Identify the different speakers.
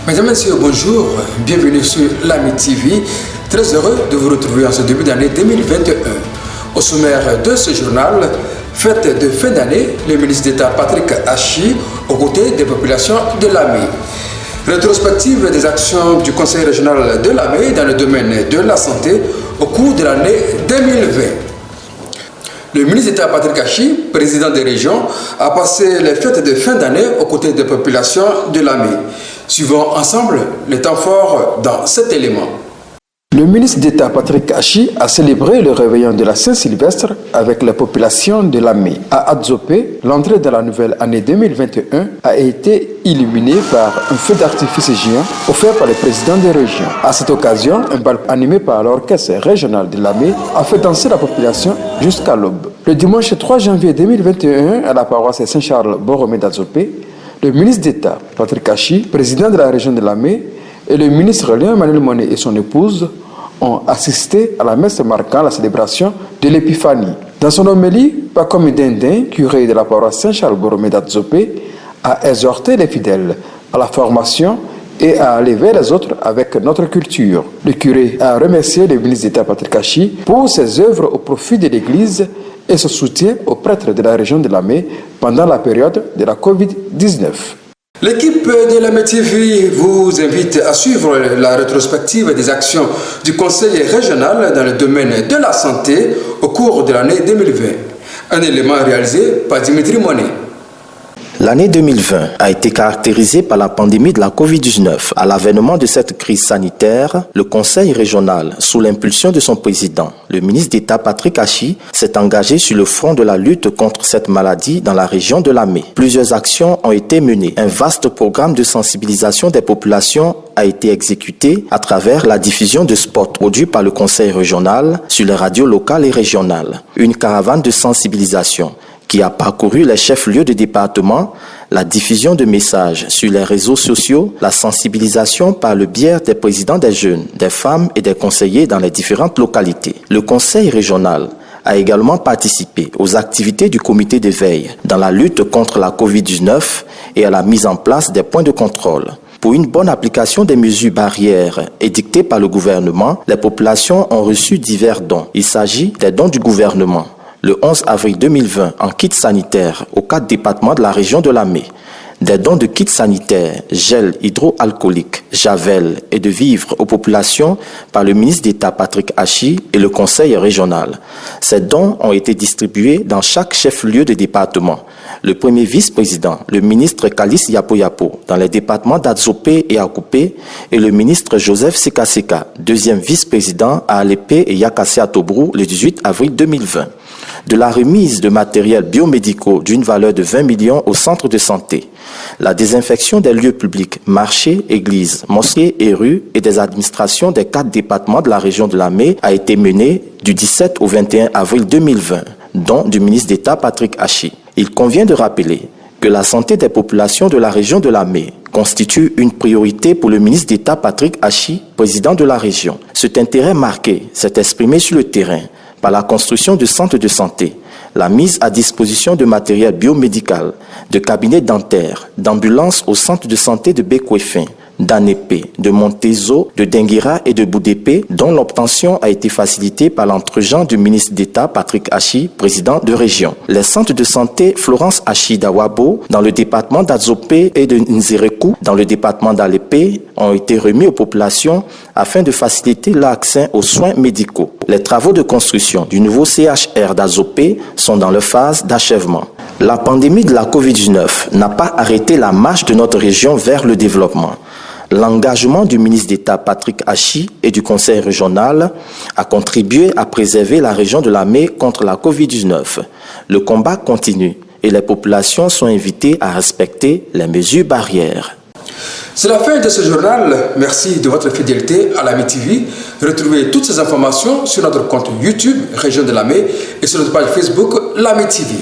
Speaker 1: Mesdames et messieurs, bonjour, bienvenue sur l'AMI TV. Très heureux de vous retrouver en ce début d'année 2021. Au sommaire de ce journal, fête de fin d'année, le ministre d'État Patrick Achi aux côtés des populations de l'AMI. Rétrospective des actions du Conseil régional de l'AMI dans le domaine de la santé au cours de l'année 2020. Le ministre d'État Patrick Achi, président des régions, a passé les fêtes de fin d'année aux côtés des populations de l'AMI. Suivons ensemble les temps forts dans cet élément. Le ministre d'État Patrick Achi a célébré le réveillon de la Saint-Sylvestre avec la population de l'AMI. À Adzopé, l'entrée de la nouvelle année 2021 a été illuminée par un feu d'artifice géant offert par le président des régions. À cette occasion, un bal animé par l'orchestre régional de l'AMI a fait danser la population jusqu'à l'aube. Le dimanche 3 janvier 2021, à la paroisse Saint-Charles-Borromée d'Adzopé, le ministre d'État Patrick Achi, président de la région de l'AMI, et le ministre Léon-Emmanuel Monnet et son épouse ont assisté à la messe marquant la célébration de l'Épiphanie. Dans son homélie, Paco Dindin, curé de la paroisse Saint-Charles-Borromée d'Adzopé, a exhorté les fidèles à la formation et à aller vers les autres avec notre culture. Le curé a remercié le ministre d'État Patrick Achi pour ses œuvres au profit de l'Église et son soutien aux prêtres de la région de l'AMI pendant la période de la Covid-19. L'équipe de l'AMI TV vous invite à suivre la rétrospective des actions du Conseil régional dans le domaine de la santé au cours de l'année 2020. Un élément réalisé par Dimitri Monet.
Speaker 2: L'année 2020 a été caractérisée par la pandémie de la Covid-19. À l'avènement de cette crise sanitaire, le Conseil régional, sous l'impulsion de son président, le ministre d'État Patrick Achi, s'est engagé sur le front de la lutte contre cette maladie dans la région de l'AMI. Plusieurs actions ont été menées. Un vaste programme de sensibilisation des populations a été exécuté à travers la diffusion de spots produits par le Conseil régional sur les radios locales et régionales. Une caravane de sensibilisation qui a parcouru les chefs-lieux de département, la diffusion de messages sur les réseaux sociaux, la sensibilisation par le biais des présidents des jeunes, des femmes et des conseillers dans les différentes localités. Le Conseil régional a également participé aux activités du comité de veille dans la lutte contre la Covid-19 et à la mise en place des points de contrôle. Pour une bonne application des mesures barrières édictées par le gouvernement, les populations ont reçu divers dons. Il s'agit des dons du gouvernement. Le 11 avril 2020, en kit sanitaire aux 4 départements de la région de l'AMI. Des dons de kits sanitaires, gel hydroalcoolique, javel et de vivres aux populations par le ministre d'État Patrick Achi et le Conseil régional. Ces dons ont été distribués dans chaque chef-lieu de département. Le premier vice-président, le ministre Kalis Yapo dans les départements d'Adzopé et Akupé, et le ministre Joseph Sekaseka, deuxième vice-président à Alépé et Yakassé à Tobrou le 18 avril 2020. De la remise de matériels biomédicaux d'une valeur de 20 millions au centre de santé, la désinfection des lieux publics, marchés, églises, mosquées et rues et des administrations des 4 départements de la région de l'AMI a été menée du 17 au 21 avril 2020, dont du ministre d'État Patrick Achi. Il convient de rappeler que la santé des populations de la région de l'AMI constitue une priorité pour le ministre d'État Patrick Achi, président de la région. Cet intérêt marqué s'est exprimé sur le terrain par la construction de centres de santé, la mise à disposition de matériel biomédical, de cabinets dentaires, d'ambulances au centre de santé de Bekwefin, d'Anépé, de Montezo, de Denguira et de Boudépé, dont l'obtention a été facilitée par l'entregent du ministre d'État Patrick Achi, président de région. Les centres de santé Florence Achi d'Awabo, dans le département d'Adzopé et de Nzerekou, dans le département d'Alépé, ont été remis aux populations afin de faciliter l'accès aux soins médicaux. Les travaux de construction du nouveau CHR d'Adzopé sont dans leur phase d'achèvement. La pandémie de la Covid-19 n'a pas arrêté la marche de notre région vers le développement. L'engagement du ministre d'État Patrick Achi et du Conseil régional a contribué à préserver la région de l'AMI contre la Covid-19. Le combat continue et les populations sont invitées à respecter les mesures barrières.
Speaker 1: C'est la fin de ce journal. Merci de votre fidélité à l'AMI TV. Retrouvez toutes ces informations sur notre compte YouTube Région de l'AMI et sur notre page Facebook l'AMI TV.